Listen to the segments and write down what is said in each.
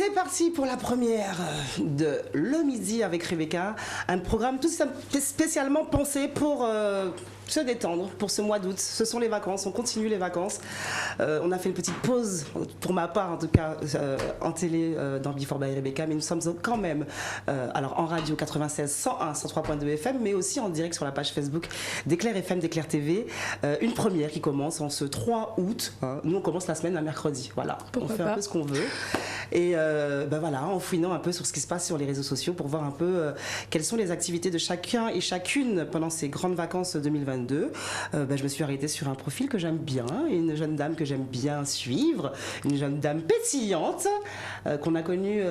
C'est parti pour la première de Le Midi avec Rebecca, un programme tout spécialement pensé pour se détendre pour ce mois d'août. Ce sont les vacances, on continue les vacances. On a fait une petite pause, pour ma part en tout cas, en télé dans Before by Rebecca, mais nous sommes quand même alors en radio 96, 101, 103.2 FM, mais aussi en direct sur la page Facebook d'Éclair FM, d'Éclair TV. Une première qui commence en ce 3 août. Hein. Nous, on commence la semaine à mercredi. Voilà, on fait un peu ce qu'on veut. Et voilà, en fouinant un peu sur ce qui se passe sur les réseaux sociaux pour voir un peu quelles sont les activités de chacun et chacune pendant ces grandes vacances 2022. Je me suis arrêtée sur un profil que j'aime bien, une jeune dame que j'aime bien suivre, une jeune dame pétillante qu'on a connue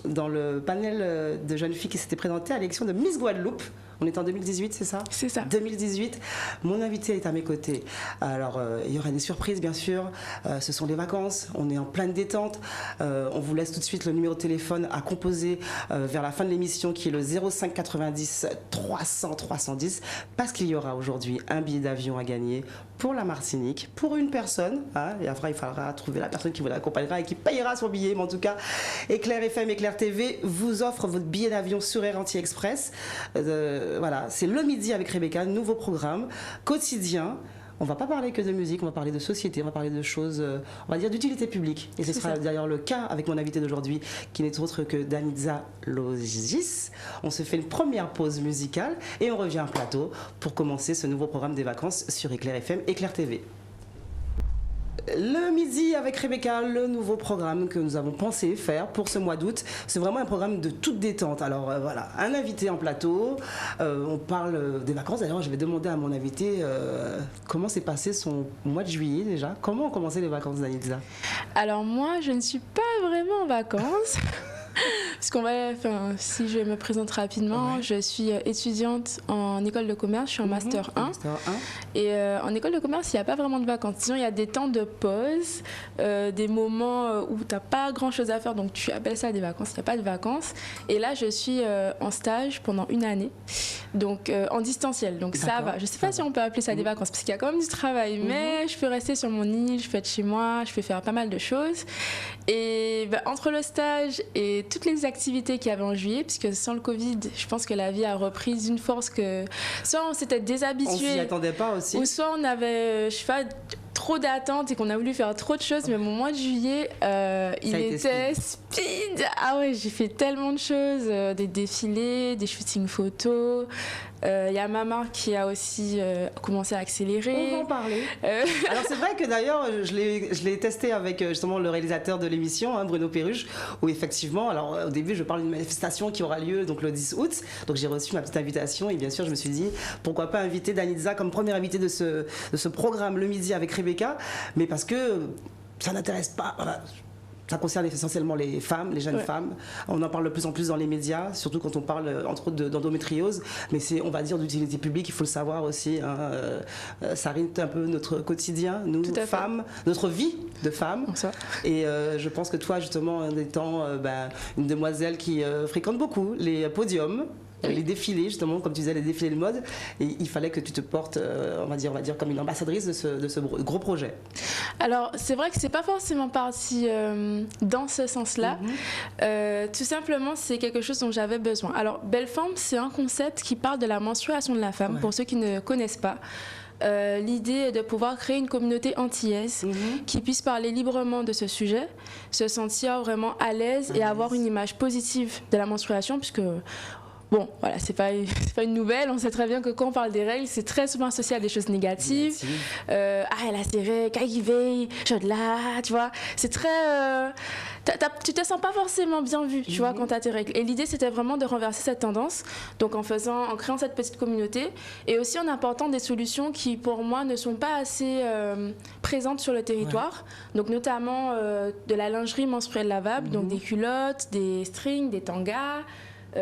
dans le panel de jeunes filles qui s'étaient présentées à l'élection de Miss Guadeloupe. On est en 2018, c'est ça ? C'est ça. 2018. Mon invité est à mes côtés. Alors, il y aura des surprises, bien sûr. Ce sont les vacances. On est en pleine détente. On vous laisse tout de suite le numéro de téléphone à composer vers la fin de l'émission, qui est le 05 90 300 310, parce qu'il y aura aujourd'hui un billet d'avion à gagner pour la Martinique, pour une personne. Hein, et après, il faudra trouver la personne qui vous l'accompagnera et qui payera son billet. Mais en tout cas, Éclair FM, Éclair TV vous offre votre billet d'avion sur Air Anti-Express. Voilà, c'est Le Midi avec Rebecca, nouveau programme quotidien. On ne va pas parler que de musique, on va parler de société, on va parler de choses, on va dire d'utilité publique. Et ce sera d'ailleurs le cas avec mon invité d'aujourd'hui, qui n'est autre que Danitza Logis. On se fait une première pause musicale et on revient en plateau pour commencer ce nouveau programme des vacances sur Éclair FM, Éclair TV. Le Midi avec Rebecca, le nouveau programme que nous avons pensé faire pour ce mois d'août. C'est vraiment un programme de toute détente. Alors voilà, un invité en plateau, on parle des vacances. D'ailleurs, je vais demander à mon invité comment s'est passé son mois de juillet déjà. Comment ont commencé les vacances, Danitza ? Alors moi, je ne suis pas vraiment en vacances. Si je me présente rapidement, je suis étudiante en école de commerce, je suis en Master 1. Et en école de commerce, il n'y a pas vraiment de vacances. Disons, il y a des temps de pause, des moments où tu n'as pas grand-chose à faire, donc tu appelles ça des vacances, il n'y a pas de vacances. Et là, je suis en stage pendant une année, donc en distanciel. Donc ça va. Je ne sais pas si on peut appeler ça des vacances, parce qu'il y a quand même du travail, mais je peux rester sur mon île, je peux être chez moi, je peux faire pas mal de choses. Et entre le stage et toutes les activités qu'il y avait en juillet, puisque sans le Covid, je pense que la vie a repris d'une force que soit on s'était déshabitué, on s'y attendait pas aussi, ou soit on avait, je sais pas, trop d'attentes et qu'on a voulu faire trop de choses. Mais mon mois de juillet, il était speed. Ah ouais, j'ai fait tellement de choses, des défilés, des shootings photos. Il y a ma marque qui a aussi commencé à accélérer. On va en parler. Alors c'est vrai que d'ailleurs, je l'ai testé avec justement le réalisateur de l'émission, hein, Bruno Perruche, où effectivement, alors au début, je parle d'une manifestation qui aura lieu donc le 10 août. Donc j'ai reçu ma petite invitation et bien sûr, je me suis dit, pourquoi pas inviter Danitza comme première invitée de ce programme Le Midi avec Rebecca, mais parce que ça n'intéresse pas... Ça concerne essentiellement les femmes, les jeunes femmes. On en parle de plus en plus dans les médias, surtout quand on parle entre autres d'endométriose. Mais c'est, on va dire, d'utilité publique, il faut le savoir aussi. Hein. Ça rythme un peu notre quotidien, nous, femmes, notre vie de femmes. Et je pense que toi, justement, en étant une demoiselle qui fréquente beaucoup les podiums, les défilés, justement, comme tu disais, les défilés de mode, et il fallait que tu te portes, on va dire comme une ambassadrice de ce gros projet. Alors, c'est vrai que c'est pas forcément parti dans ce sens-là. Tout simplement, c'est quelque chose dont j'avais besoin. Alors, Belle Forme, c'est un concept qui parle de la menstruation de la femme, pour ceux qui ne connaissent pas. L'idée est de pouvoir créer une communauté antillaise qui puisse parler librement de ce sujet, se sentir vraiment à l'aise et avoir une image positive de la menstruation, puisque... Bon, voilà, c'est pas une nouvelle. On sait très bien que quand on parle des règles, c'est très souvent associé à des choses négatives. Elle a ses règles, qu'elle y veille, je de là, tu vois. C'est très... tu te sens pas forcément bien vu, tu vois, quand tu as tes règles. Et l'idée, c'était vraiment de renverser cette tendance. Donc, en créant cette petite communauté et aussi en apportant des solutions qui, pour moi, ne sont pas assez présentes sur le territoire. Donc, notamment de la lingerie menstruelle lavable, donc des culottes, des strings, des tangas,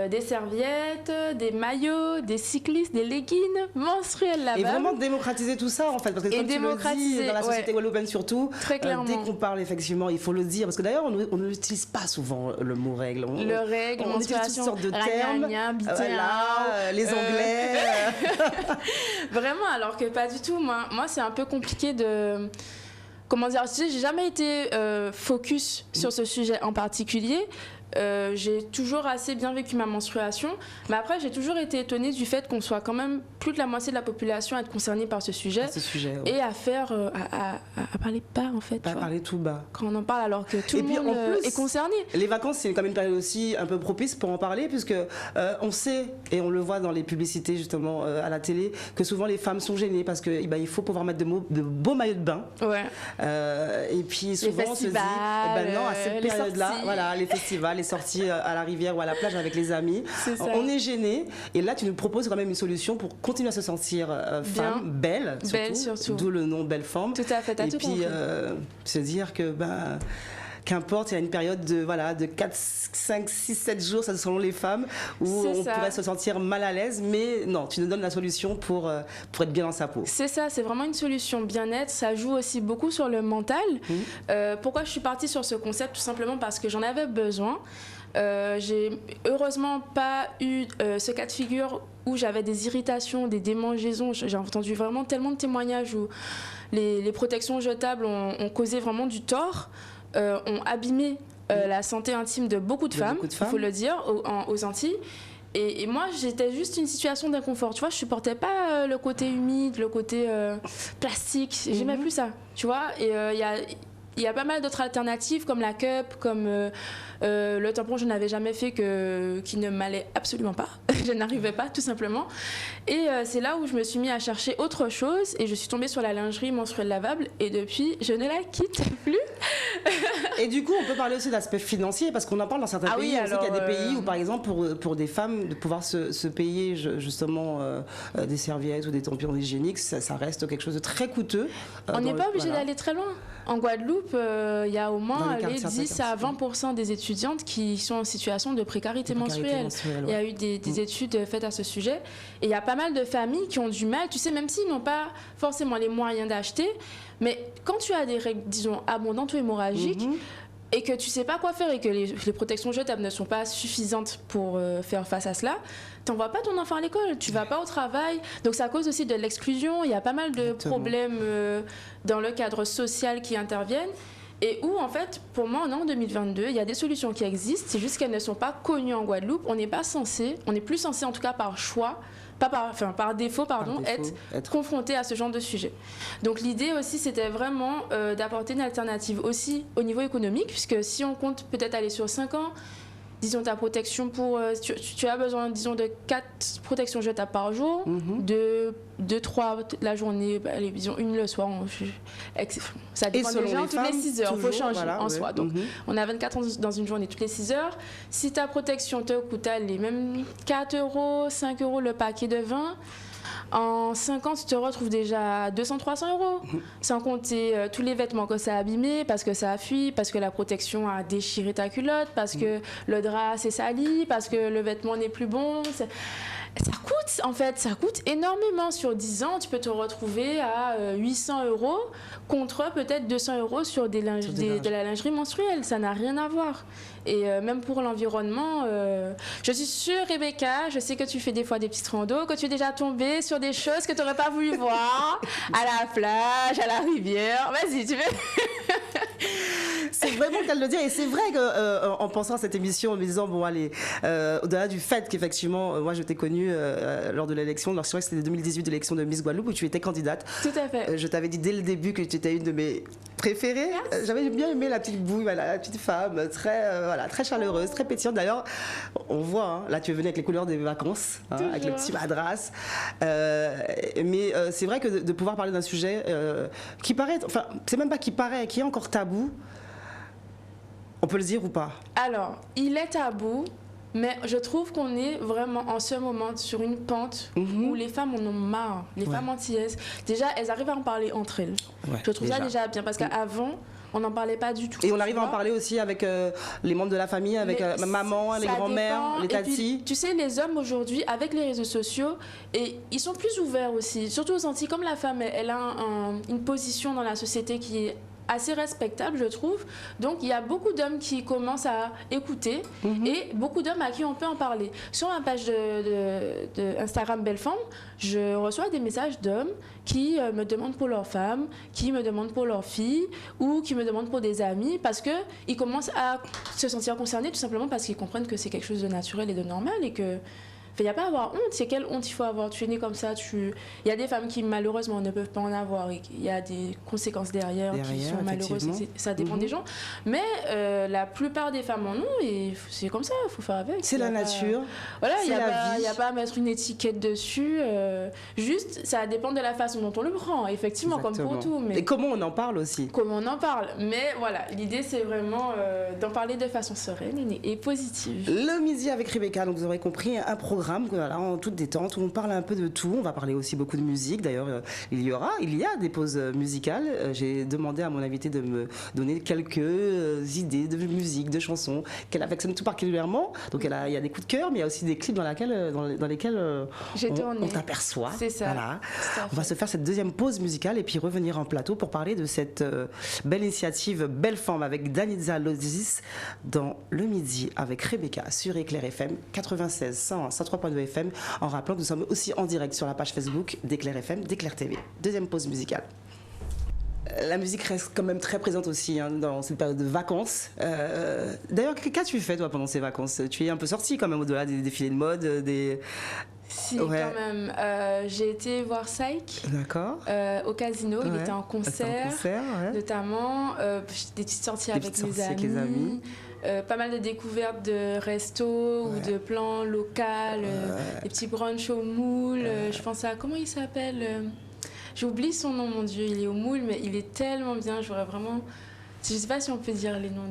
des serviettes, des maillots, des cyclistes, des leggings menstruels lavables. Et vraiment démocratiser tout ça en fait, parce que comme tu le dis, dans la société guadeloupéenne surtout, très clairement. Dès qu'on parle effectivement, il faut le dire, parce que d'ailleurs on n'utilise pas souvent le mot règle. On utilise toutes sortes de termes, les Anglais. Vraiment, alors que pas du tout. Moi c'est un peu compliqué de... comment dire, tu sais, j'ai jamais été focus sur ce sujet en particulier. J'ai toujours assez bien vécu ma menstruation, mais après j'ai toujours été étonnée du fait qu'on soit quand même plus de la moitié de la population à être concernée par ce sujet, ouais. Et à faire à parler bas en fait, à parler tout bas quand on en parle alors que tout le monde est concerné. Les vacances, c'est quand même une période aussi un peu propice pour en parler, puisque on sait et on le voit dans les publicités justement à la télé que souvent les femmes sont gênées parce que il faut pouvoir mettre de beaux maillots de bain. Ouais. Et puis souvent on se dit non, à cette période-là, voilà, les festivals, les sorties à la rivière ou à la plage avec les amis, on est gêné. Et là, tu nous proposes quand même une solution pour continuer à se sentir femme, belle surtout. D'où le nom Belle Femme. Tout à fait, t'as et tout puis compris. Se dire que qu'importe, il y a une période de 4, 5, 6, 7 jours, ça selon les femmes, où on pourrait se sentir mal à l'aise, mais non, tu nous donnes la solution pour être bien dans sa peau. C'est ça, c'est vraiment une solution bien-être, ça joue aussi beaucoup sur le mental. Pourquoi je suis partie sur ce concept? Tout simplement parce que j'en avais besoin. J'ai heureusement pas eu ce cas de figure où j'avais des irritations, des démangeaisons. J'ai entendu vraiment tellement de témoignages où les protections jetables ont causé vraiment du tort, ont abîmé la santé intime de beaucoup de femmes, il faut le dire, aux Antilles. Et moi, j'étais juste une situation d'inconfort. Tu vois, je supportais pas le côté humide, le côté plastique. J'aimais plus ça, tu vois. Et il y a pas mal d'autres alternatives comme la cup, comme le tampon, je n'avais jamais fait qui ne m'allait absolument pas. Je n'arrivais pas, tout simplement. Et c'est là où je me suis mis à chercher autre chose et je suis tombée sur la lingerie menstruelle lavable et depuis, je ne la quitte plus. Et du coup, on peut parler aussi d'aspect financier parce qu'on en parle dans certains pays. On sait qu'il y a des pays où, par exemple, pour des femmes, de pouvoir se payer justement des serviettes ou des tampons hygiéniques, ça reste quelque chose de très coûteux. On n'est pas obligé d'aller très loin. En Guadeloupe, il y a au moins 10 à 20% des étudiantes qui sont en situation de précarité menstruelle. Il y a eu des études faites à ce sujet. Et il y a pas mal de familles qui ont du mal, tu sais, même s'ils n'ont pas forcément les moyens d'acheter, mais quand tu as des règles, disons, abondantes ou hémorragiques, et que tu sais pas quoi faire et que les protections jetables ne sont pas suffisantes pour faire face à cela, t'envoies pas ton enfant à l'école, tu vas pas au travail. Donc ça cause aussi de l'exclusion. Il y a pas mal de problèmes dans le cadre social qui interviennent. Et où, en fait, pour moi, en 2022, il y a des solutions qui existent. C'est juste qu'elles ne sont pas connues en Guadeloupe. On n'est plus censé, en tout cas par choix, par défaut, être confronté à ce genre de sujet. Donc l'idée aussi, c'était vraiment d'apporter une alternative aussi au niveau économique, puisque si on compte peut-être aller sur 5 ans, disons ta protection tu as besoin, disons, de 4 protections jetables par jour, de 3 la journée, allez, disons une le soir. Ça dépend des gens, toutes les 6 heures, il faut changer en soi. Donc on a 24 ans dans une journée, toutes les 6 heures. Si ta protection te coûte les mêmes 4 €, 5 € le paquet de 20, en 5 ans, tu te retrouves déjà à 200-300 €. Sans compter tous les vêtements que ça a abîmés, parce que ça a fui, parce que la protection a déchiré ta culotte, parce que le drap s'est sali, parce que le vêtement n'est plus bon. Ça coûte énormément. Sur 10 ans, tu peux te retrouver à 800 € contre peut-être 200 € sur de la lingerie menstruelle. Ça n'a rien à voir. Et même pour l'environnement, je suis sûre, Rebecca, je sais que tu fais des fois des petites randos, que tu es déjà tombée sur des choses que tu n'aurais pas voulu voir à la plage, à la rivière. Vas-y, tu veux. C'est vraiment le cas de le dire. Et c'est vrai qu'en pensant à cette émission, en me disant, bon, allez, au-delà du fait qu'effectivement, moi, je t'ai connue lors de l'élection, je crois que c'était 2018, l'élection de Miss Guadeloupe, où tu étais candidate. Tout à fait. Je t'avais dit dès le début que tu étais une de mes préférées. J'avais bien aimé la petite bouille, la petite femme, très chaleureuse, très pétillante. D'ailleurs, on voit, là, tu es venue avec les couleurs des vacances, avec le petit madras. Mais c'est vrai que de pouvoir parler d'un sujet qui paraît, enfin, c'est même pas qui paraît, qui est encore tabou. On peut le dire ou pas? Alors, il est tabou, mais je trouve qu'on est vraiment en ce moment sur une pente où les femmes en ont marre. Les femmes antillaises, déjà, elles arrivent à en parler entre elles. Je trouve ça déjà bien, parce qu'avant, on n'en parlait pas du tout. Et on arrive à en parler aussi avec les membres de la famille, avec ma maman, les grands-mères, les tatis. Tu sais, les hommes aujourd'hui, avec les réseaux sociaux, et ils sont plus ouverts aussi. Surtout aux Antilles, comme la femme, elle a une position dans la société qui est assez respectable, je trouve. Donc il y a beaucoup d'hommes qui commencent à écouter et beaucoup d'hommes à qui on peut en parler. Sur ma page de Instagram Belle Femme, je reçois des messages d'hommes qui me demandent pour leur femme, qui me demandent pour leur fille ou qui me demandent pour des amis parce qu'ils commencent à se sentir concernés tout simplement parce qu'ils comprennent que c'est quelque chose de naturel et de normal et que il n'y a pas à avoir honte, c'est quelle honte il faut avoir. Tu es né comme ça, il y a des femmes qui malheureusement ne peuvent pas en avoir et il y a des conséquences derrière qui sont malheureuses, ça dépend des gens. Mais la plupart des femmes en ont et c'est comme ça, il faut faire avec. C'est la nature, voilà, il vie. n'y a pas à mettre une étiquette dessus, juste ça dépend de la façon dont on le prend, effectivement, exactement. Comme pour tout. Mais et comment on en parle aussi. Comment on en parle, mais voilà, l'idée c'est vraiment d'en parler de façon sereine et positive. Le midi avec Rebecca, donc vous aurez compris, un programme voilà, en toute détente où on parle un peu de tout. On va parler aussi beaucoup de musique. D'ailleurs, il y a des pauses musicales. J'ai demandé à mon invité de me donner quelques idées de musique, de chansons qu'elle affectionne tout particulièrement. Donc il y a des coups de cœur, mais il y a aussi des clips dans lesquels on t'aperçoit. C'est ça. Voilà. On va se faire cette deuxième pause musicale et puis revenir en plateau pour parler de cette belle initiative Belle Femme avec Danitza Lozis dans le midi avec Rebecca sur Éclair FM 96 103.2 FM, en rappelant que nous sommes aussi en direct sur la page Facebook d'Éclair FM, d'Éclair TV. Deuxième pause musicale. La musique reste quand même très présente aussi dans cette période de vacances. D'ailleurs, qu'as-tu fait toi pendant ces vacances? Tu es un peu sortie quand même au-delà des défilés de mode, Si, quand même. J'ai été voir Psyche au Casino. Il était en concert, notamment. Des petites sorties avec mes amis. Pas mal de découvertes de restos ou de plans locaux, des petits brunchs au moule. Je pense à, comment il s'appelle j'oublie son nom, mon Dieu, il est au moule, mais il est tellement bien, j'aurais vraiment... Je ne sais pas si on peut dire les noms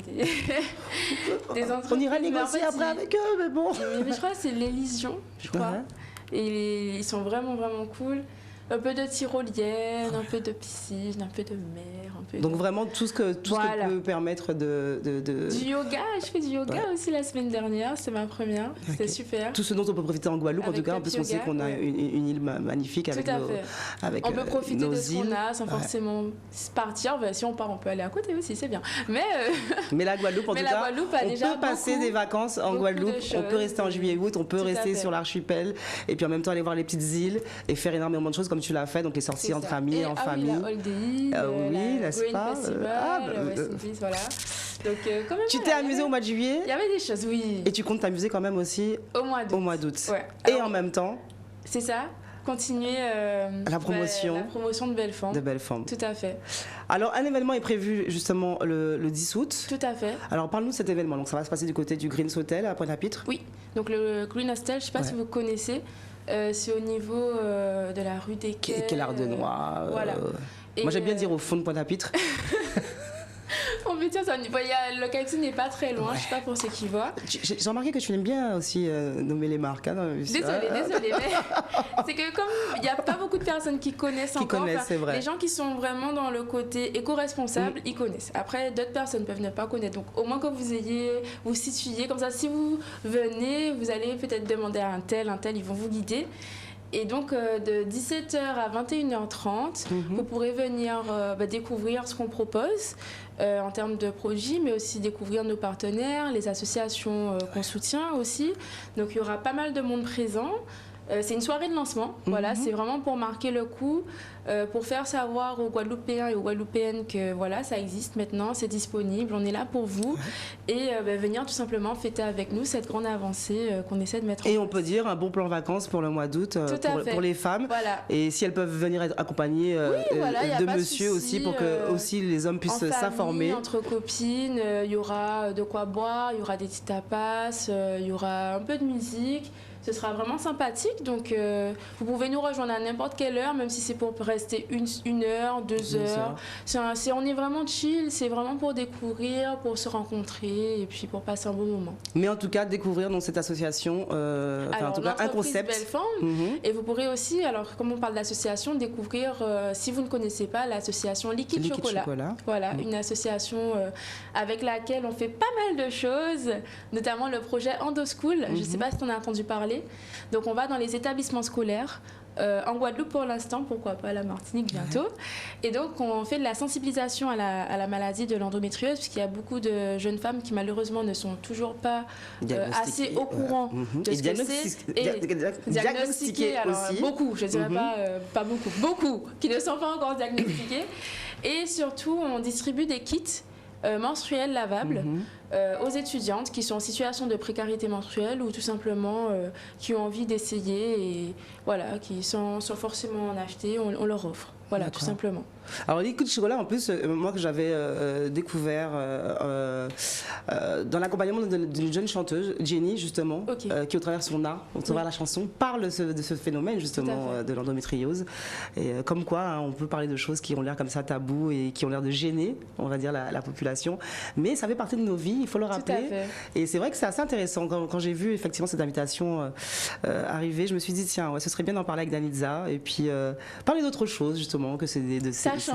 des entreprises. On ira négocier après avec eux, mais bon. Mais je crois que c'est l'Élysion, je crois. Et ils sont vraiment, vraiment cool. Un peu de tyrolienne, un peu de piscine, un peu de mer. Donc vraiment tout ce que peut permettre de... Du yoga, je fais du yoga aussi la semaine dernière, c'est ma première, c'était super. Tout ce dont on peut profiter en Guadeloupe en tout cas, parce qu'on sait qu'on a une île magnifique avec on peut profiter de ce qu'on a sans forcément partir, si on part on peut aller à côté aussi, c'est bien. Mais la Guadeloupe en tout cas, on peut passer des vacances en Guadeloupe, on peut rester en juillet-août, on peut rester sur l'archipel et puis en même temps aller voir les petites îles et faire énormément de choses comme tu l'as fait, donc les sorties entre amis, en famille. Oui, n'est-ce pas voilà. Donc, quand même, tu t'es amusée au mois de juillet? Il y avait des choses, oui. Et tu comptes t'amuser quand même aussi au mois d'août. Ouais. Et en même temps, c'est ça, continuer la promotion de Belle Femme. Tout à fait. Alors, un événement est prévu justement le 10 août. Tout à fait. Alors, parle-nous de cet événement. Donc, ça va se passer du côté du Green Hotel à Pointe-à-Pitre. Oui, donc le Green Hostel, je ne sais pas si vous connaissez. C'est au niveau de la rue des Quais. Quai Lardenois. Voilà. Moi, j'aime bien dire au fond de Pointe-à-Pitre. On peut dire ça. Le Cactus n'est pas très loin, je ne sais pas pour ceux qui voient. J'ai remarqué que tu aimes bien aussi nommer les marques. Désolée, mais c'est que comme il n'y a pas beaucoup de personnes qui connaissent c'est vrai. Les gens qui sont vraiment dans le côté éco-responsable, ils connaissent. Après, d'autres personnes peuvent ne pas connaître. Donc, au moins que vous situiez, comme ça, si vous venez, vous allez peut-être demander à un tel, ils vont vous guider. Et donc, de 17h à 21h30, vous pourrez venir découvrir ce qu'on propose en termes de produits, mais aussi découvrir nos partenaires, les associations qu'on soutient aussi. Donc, il y aura pas mal de monde présent. C'est une soirée de lancement, voilà, c'est vraiment pour marquer le coup, pour faire savoir aux Guadeloupéens et aux Guadeloupéennes que voilà, ça existe maintenant, c'est disponible, on est là pour vous, et venir tout simplement fêter avec nous cette grande avancée qu'on essaie de mettre en place. Et on peut dire un bon plan vacances pour le mois d'août pour les femmes, et si elles peuvent venir être accompagnées de monsieur aussi, pour que aussi les hommes puissent s'informer. Entre copines, il y aura de quoi boire, il y aura des petits tapas, il y aura un peu de musique. Ce sera vraiment sympathique, donc vous pouvez nous rejoindre à n'importe quelle heure, même si c'est pour rester une heure, 2 heures. On est vraiment chill, c'est vraiment pour découvrir, pour se rencontrer et puis pour passer un bon moment. Mais en tout cas, découvrir dans cette association, en tout cas un concept. Belle Femme. Et vous pourrez aussi, alors comme on parle d'association, découvrir, si vous ne connaissez pas, l'association Liquide Chocolat. Voilà, une association avec laquelle on fait pas mal de choses, notamment le projet Endoschool. Je ne sais pas si tu en as entendu parler. Donc on va dans les établissements scolaires en Guadeloupe pour l'instant, pourquoi pas à la Martinique bientôt. Et donc on fait de la sensibilisation à la maladie de l'endométriose, puisqu'il y a beaucoup de jeunes femmes qui malheureusement ne sont toujours pas assez au courant de ce que c'est. Et diagnostiquées, alors aussi. Beaucoup, je ne dirais pas beaucoup, beaucoup qui ne sont pas encore diagnostiquées. Et surtout, on distribue des kits menstruels lavables aux étudiantes qui sont en situation de précarité menstruelle ou tout simplement qui ont envie d'essayer et voilà, qui sans forcément en acheter, on leur offre. Voilà, tout simplement. Alors, les coups de chocolat, en plus, moi que j'avais découvert dans l'accompagnement d'une jeune chanteuse, Jenny, justement, qui, au travers de son art, au travers de la chanson, parle de ce phénomène, justement, de l'endométriose. Et comme quoi, hein, on peut parler de choses qui ont l'air comme ça tabou et qui ont l'air de gêner, on va dire, la population. Mais ça fait partie de nos vies, il faut le rappeler. Et c'est vrai que c'est assez intéressant. Quand j'ai vu, effectivement, cette invitation arriver, je me suis dit, tiens, ouais, ce serait bien d'en parler avec Danitza et puis parler d'autre chose, justement, que c'est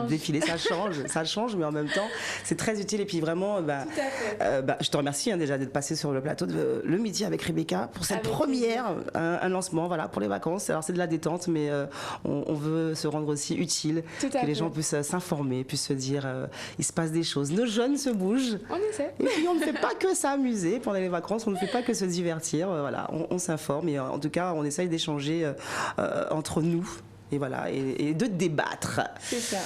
défilé, ça change, mais en même temps, c'est très utile. Et puis vraiment, je te remercie déjà d'être passé sur le plateau de Le Midi avec Rebecca pour cette première, un lancement, voilà, pour les vacances. Alors c'est de la détente, mais on veut se rendre aussi utile, que les gens puissent s'informer, puissent se dire, il se passe des choses. Nos jeunes se bougent. On essaie. Et puis on ne fait pas que s'amuser pendant les vacances, on ne fait pas que se divertir. Voilà, on s'informe et en tout cas, on essaye d'échanger entre nous. Et voilà, et de débattre. C'est ça.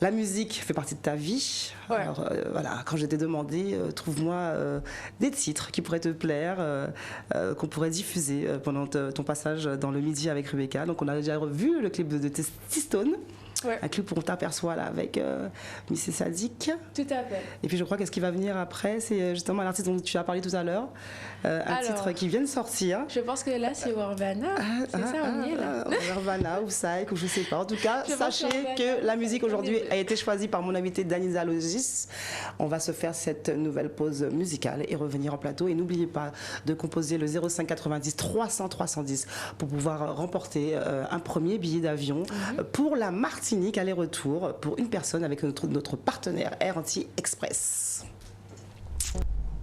La musique fait partie de ta vie. Ouais. Alors, voilà, quand je t'ai demandé, trouve-moi des titres qui pourraient te plaire, qu'on pourrait diffuser pendant ton passage dans Le Midi avec Rebecca. Donc, on a déjà revu le clip de T-Stone. Ouais. Un clip où on t'aperçoit là avec Miss Sadik. Tout à fait. Et puis je crois que ce qui va venir après, c'est justement l'artiste dont tu as parlé tout à l'heure, titre qui vient de sortir. Je pense que là c'est Warvana. C'est ça, on y est là. Warvana ou Psych ou je sais pas. En tout cas, sachez que la musique aujourd'hui a été choisie par mon invité Danitza Logis. On va se faire cette nouvelle pause musicale et revenir en plateau. Et n'oubliez pas de composer le 05 90 300 310 pour pouvoir remporter un premier billet d'avion pour la Martinique. Aller-retour pour une personne avec notre partenaire Air Anti-Express.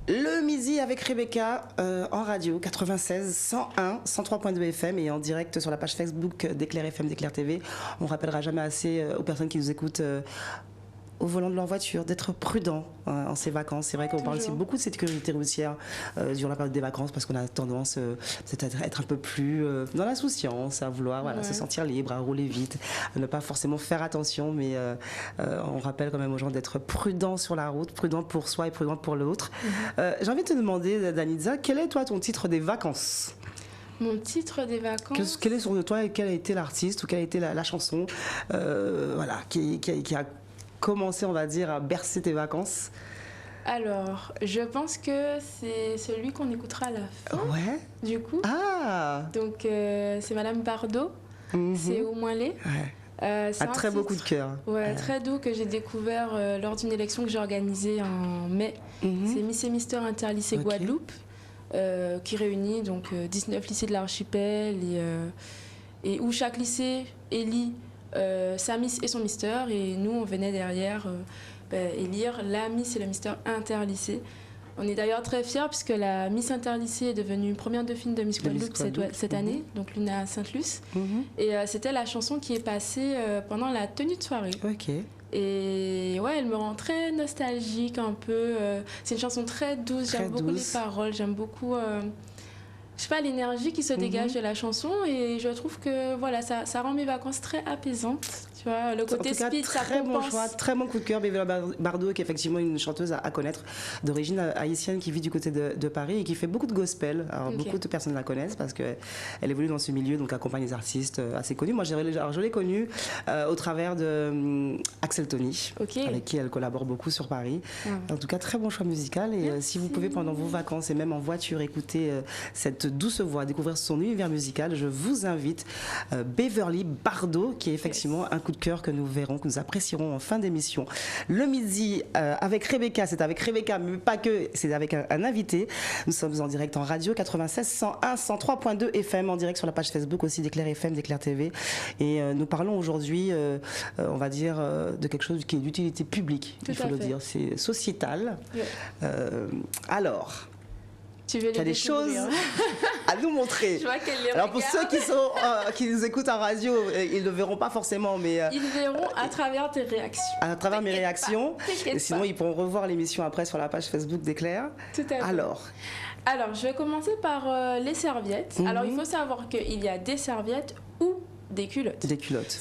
Le Midi avec Rebecca en radio 96 101 103.2 FM et en direct sur la page Facebook d'Éclair FM, d'Éclair TV. On rappellera jamais assez aux personnes qui nous écoutent au volant de leur voiture, d'être prudent en ces vacances. C'est vrai qu'on parle aussi beaucoup de sécurité routière durant la période des vacances parce qu'on a tendance peut-être à être un peu plus dans l'insouciance, à vouloir se sentir libre, à rouler vite, à ne pas forcément faire attention, mais on rappelle quand même aux gens d'être prudent sur la route, prudent pour soi et prudent pour l'autre. J'ai envie de te demander, Danitza, quel est toi ton titre des vacances ? Mon titre des vacances. Quel est sur toi et quel a été l'artiste ou quelle a été la chanson voilà, qui a commencer, on va dire, à bercer tes vacances? Alors, je pense que c'est celui qu'on écoutera à la fin. Ouais. Du coup. Ah. Donc, c'est Madame Bardot. C'est Au moins les. Ouais. Un très beau coup de cœur. Ouais, très doux que j'ai découvert lors d'une élection que j'ai organisée en mai. C'est Miss et Mister Interlycée Guadeloupe qui réunit donc 19 lycées de l'archipel et où chaque lycée élit sa Miss et son Mister, et nous on venait derrière élire la Miss et le Mister Interlycée. On est d'ailleurs très fiers puisque la Miss Interlycée est devenue première dauphine de Miss Guadeloupe cette année, donc Luna Sainte-Luce. Et c'était la chanson qui est passée pendant la tenue de soirée. Et ouais, elle me rend très nostalgique un peu. C'est une chanson très douce, j'aime beaucoup les paroles, j'aime beaucoup... je sais pas, l'énergie qui se dégage de la chanson, et je trouve que voilà, ça rend mes vacances très apaisantes. Tu vois, le côté speed, ça compense. Très bon choix, très bon coup de cœur. Bévela Bardot, qui est effectivement une chanteuse à connaître, d'origine haïtienne, qui vit du côté de Paris et qui fait beaucoup de gospel. Alors beaucoup de personnes la connaissent parce qu'elle évolue dans ce milieu, donc accompagne des artistes assez connus. Moi, je l'ai connue au travers de Axel Tony, avec qui elle collabore beaucoup sur Paris. En tout cas, très bon choix musical. Et si vous pouvez, pendant vos vacances et même en voiture, écouter cette douce voix, découvrir son univers musical, je vous invite Beverly Bardot, qui est effectivement un coup de cœur que nous verrons, que nous apprécierons en fin d'émission. Le Midi avec Rebecca, c'est avec Rebecca, mais pas que, c'est avec un invité. Nous sommes en direct en radio 96 101 103.2 FM, en direct sur la page Facebook aussi d'Éclair FM, d'Éclair TV. Et nous parlons aujourd'hui, on va dire, de quelque chose qui est d'utilité publique, il faut le dire, c'est sociétal. Alors... Tu as des choses à nous montrer. Je vois qu'elle les Alors pour regarde. ceux qui nous écoutent en radio, ils ne verront pas forcément, mais Ils verront à travers tes réactions. à travers mes T'inquiète réactions. pas, t'inquiète Et sinon, pas. ils pourront revoir l'émission après sur la page Facebook d'Éclair. Tout à fait. Alors, je vais commencer par les serviettes. Alors, il faut savoir qu'il y a des serviettes ou des culottes. Des culottes.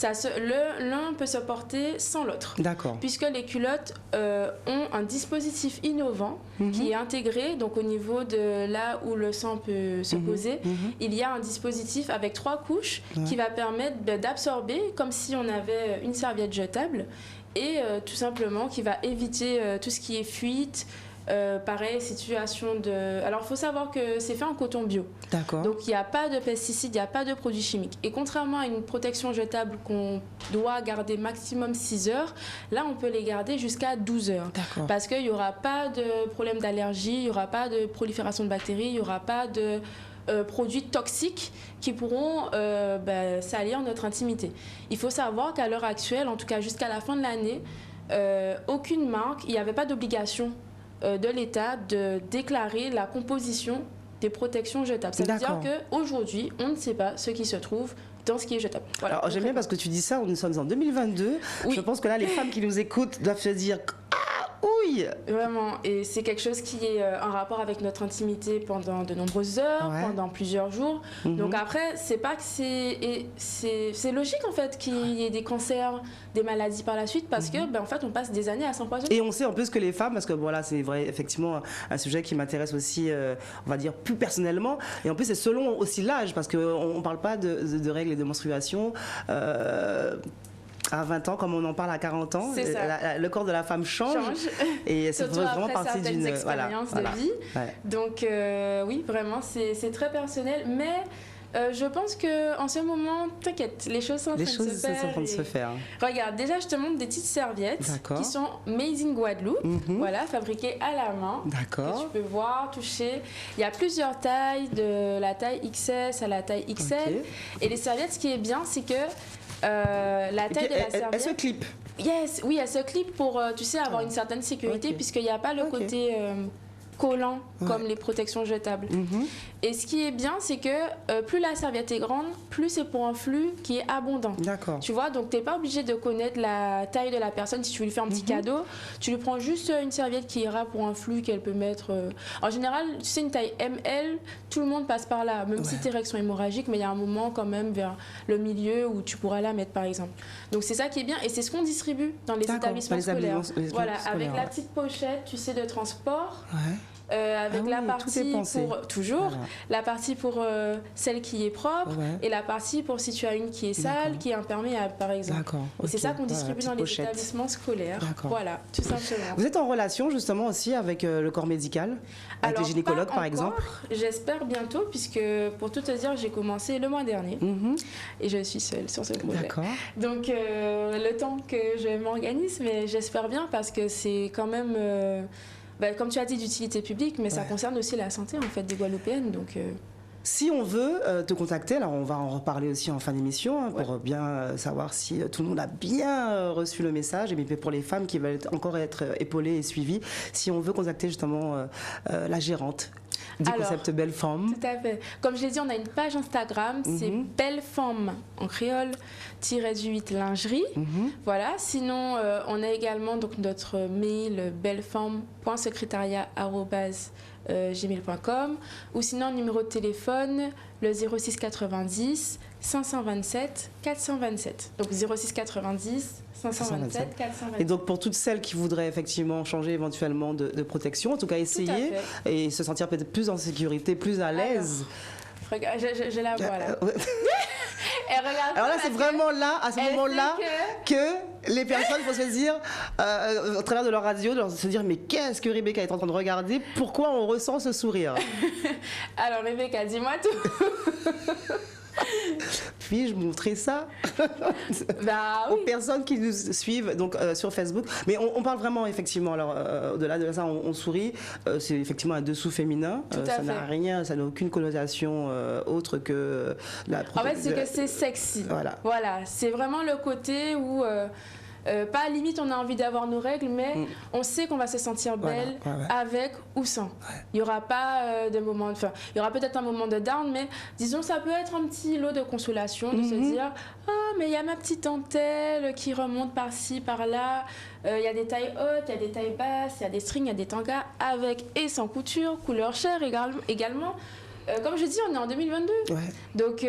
L'un peut se porter sans l'autre. D'accord. Puisque les culottes ont un dispositif innovant qui est intégré, donc au niveau de là où le sang peut se poser, il y a un dispositif avec 3 couches qui va permettre d'absorber comme si on avait une serviette jetable et tout simplement qui va éviter tout ce qui est fuite. Pareil, situation de... Alors, il faut savoir que c'est fait en coton bio. D'accord. Donc, il n'y a pas de pesticides, il n'y a pas de produits chimiques. Et contrairement à une protection jetable qu'on doit garder maximum 6 heures, là, on peut les garder jusqu'à 12 heures. D'accord. Parce qu'il n'y aura pas de problème d'allergie, il n'y aura pas de prolifération de bactéries, il n'y aura pas de produits toxiques qui pourront salir notre intimité. Il faut savoir qu'à l'heure actuelle, en tout cas jusqu'à la fin de l'année, aucune marque, il n'y avait pas d'obligation de l'État de déclarer la composition des protections jetables. Ça veut dire qu'aujourd'hui, on ne sait pas ce qui se trouve dans ce qui est jetable. Voilà. Alors, j'aime bien parce que tu dis ça, nous sommes en 2022. Oui. Je pense que là, les femmes qui nous écoutent doivent se dire « Ah, oui !» Vraiment, et c'est quelque chose qui est en rapport avec notre intimité pendant de nombreuses heures, pendant plusieurs jours. Donc après, c'est pas que c'est logique en fait qu'il y ait des cancers, des maladies par la suite, parce que en fait, on passe des années à s'empoisonner. Et on sait en plus que les femmes, parce que voilà, c'est vrai, effectivement, un sujet qui m'intéresse aussi, on va dire, plus personnellement. Et en plus, c'est selon aussi l'âge, parce qu'on ne parle pas de règles et de menstruation. À 20 ans, comme on en parle à 40 ans, le corps de la femme change. Et c'est vraiment partie d'une expérience de vie. Ouais. Donc oui, vraiment, c'est très personnel, mais je pense que en ce moment, t'inquiète, les choses sont en train de se faire. Regarde, déjà, je te montre des petites serviettes qui sont made in Guadeloupe, voilà, fabriquées à la main. D'accord. Tu peux voir, toucher. Il y a plusieurs tailles, de la taille XS à la taille XL. Et les serviettes, ce qui est bien, c'est que la taille de la serviette... Elle se clip. Yes, oui, elle se clip pour, tu sais, avoir une certaine sécurité, puisqu'il n'y a pas le côté collant comme les protections jetables. Et ce qui est bien, c'est que plus la serviette est grande, plus c'est pour un flux qui est abondant. D'accord. Tu vois, donc tu n'es pas obligé de connaître la taille de la personne. Si tu veux lui faire un petit cadeau, tu lui prends juste une serviette qui ira pour un flux qu'elle peut mettre. En général, tu sais, une taille ML, tout le monde passe par là, même si tes règles sont hémorragiques, mais il y a un moment quand même vers le milieu où tu pourras la mettre, par exemple. Donc c'est ça qui est bien, et c'est ce qu'on distribue dans les établissements scolaires. Voilà, avec la petite pochette, tu sais, de transport. Avec la partie pour toujours, la partie pour celle qui est propre et la partie pour si tu as une qui est sale, qui est imperméable par exemple. Et c'est ça qu'on distribue dans les établissements scolaires. Voilà, tout simplement. Vous êtes en relation justement aussi avec le corps médical, avec les gynécologues par exemple? J'espère bientôt, puisque pour tout te dire, j'ai commencé le mois dernier et je suis seule sur ce projet. Donc le temps que je m'organise, mais j'espère bien parce que c'est quand même... comme tu as dit, d'utilité publique, mais ça concerne aussi la santé en fait des Guadeloupéennes. Donc, si on veut te contacter, alors on va en reparler aussi en fin d'émission pour bien savoir si tout le monde a bien reçu le message, et puis pour les femmes qui veulent encore être épaulées et suivies, si on veut contacter justement la gérante du concept Belle Femme. Tout à fait. Comme je l'ai dit, on a une page Instagram, c'est Belle Femme en créole -8 lingerie. Voilà. Sinon, on a également donc notre mail bellefemme.secrétariat@gmail.com, ou sinon numéro de téléphone le 06 90 527 427. Donc 06 90 527 427. Et donc pour toutes celles qui voudraient effectivement changer éventuellement de protection, en tout cas essayer et se sentir peut-être plus en sécurité, plus à l'aise. Regarde, je la vois là. Alors là, c'est vraiment là, à ce moment-là, que les personnes vont se dire, au travers de leur radio, de se dire, mais qu'est-ce que Rebecca est en train de regarder? Pourquoi on ressent ce sourire? Alors Rebecca, dis-moi tout. Puis-je montrer ça aux personnes qui nous suivent donc, sur Facebook? Mais on parle vraiment, effectivement, alors au-delà de ça, on sourit. C'est effectivement un dessous féminin. Ça n'a rien, ça n'a aucune connotation autre que la En fait, c'est que c'est sexy. Voilà, c'est vraiment le côté où... Pas limite, on a envie d'avoir nos règles, mais on sait qu'on va se sentir belle avec ou sans. Il n'y aura pas de moment, enfin, il y aura peut-être un moment de down, mais disons, ça peut être un petit lot de consolation, de se dire, oh, mais il y a ma petite dentelle qui remonte par-ci, par-là. Il y a des tailles hautes, il y a des tailles basses, il y a des strings, il y a des tangas avec et sans couture, couleur chair également. Comme je dis, on est en 2022. Donc,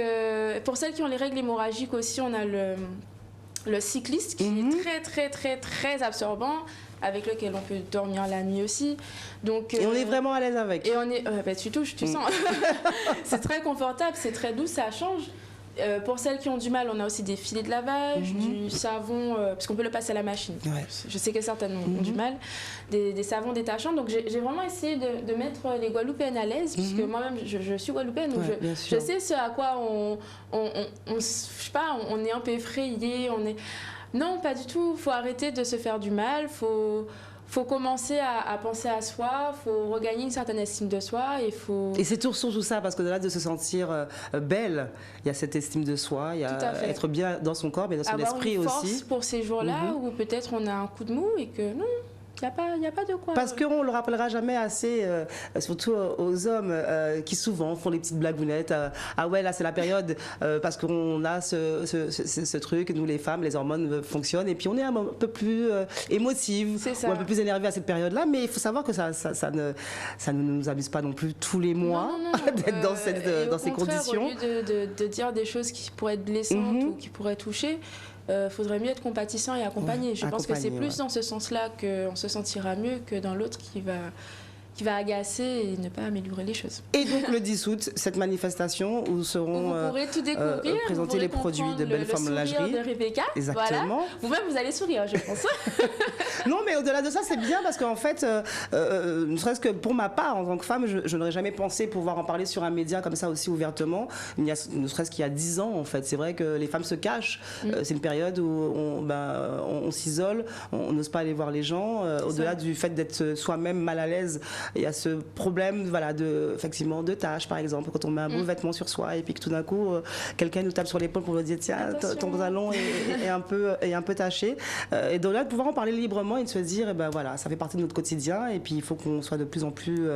pour celles qui ont les règles hémorragiques aussi, on a le cycliste qui est très, très, très, très absorbant, avec lequel on peut dormir la nuit aussi. Donc, et on est vraiment à l'aise avec. Et on est, tu touches, tu sens. C'est très confortable, c'est très doux, ça change. Pour celles qui ont du mal, on a aussi des filets de lavage, du savon, parce qu'on peut le passer à la machine. Je sais que certaines ont du mal, des savons détachants. Donc j'ai vraiment essayé de mettre les Guadeloupéennes à l'aise, puisque moi-même je suis Guadeloupéenne, donc je sais ce à quoi je sais pas, on est un peu effrayé. Non, pas du tout. Il faut arrêter de se faire du mal. Faut commencer à penser à soi, il faut regagner une certaine estime de soi. Et c'est surtout ça, parce qu'au-delà de se sentir belle, il y a cette estime de soi, il y a être bien dans son corps, mais dans son esprit aussi. Avoir une force pour ces jours-là où peut-être on a un coup de mou et que non. Il n'y a pas de quoi. Parce qu'on ne le rappellera jamais assez, surtout aux hommes qui souvent font les petites blagounettes. Ah ouais, là c'est la période, parce qu'on a ce truc, nous les femmes, les hormones fonctionnent, et puis on est un peu plus émotive, ou un peu plus énervé à cette période-là. Mais il faut savoir que ça ne nous amuse pas non plus tous les mois d'être dans ces conditions. Au lieu de dire des choses qui pourraient être blessantes ou qui pourraient toucher, faudrait mieux être compatissant et accompagner. Je pense que c'est plus dans ce sens-là qu'on se sentira mieux que dans l'autre qui va agacer et ne pas améliorer les choses. Et donc le 10 août, cette manifestation où seront présentés les produits de Belle Femme Lingerie. De Rebecca. Exactement. Voilà. Vous-même, vous allez sourire, je pense. Non, mais au-delà de ça, c'est bien parce qu'en fait, ne serait-ce que pour ma part, en tant que femme, je n'aurais jamais pensé pouvoir en parler sur un média comme ça aussi ouvertement. Ne serait-ce qu'il y a 10 ans, en fait. C'est vrai que les femmes se cachent. C'est une période où on s'isole, on n'ose pas aller voir les gens. Au-delà du fait d'être soi-même mal à l'aise, il y a ce problème effectivement, de tâches, par exemple, quand on met un beau vêtement sur soi et puis que tout d'un coup, quelqu'un nous tape sur l'épaule pour nous dire tiens, ton pantalon est un peu taché. Et donc là, de pouvoir en parler librement et de se dire, voilà, ça fait partie de notre quotidien et puis il faut qu'on soit de plus en plus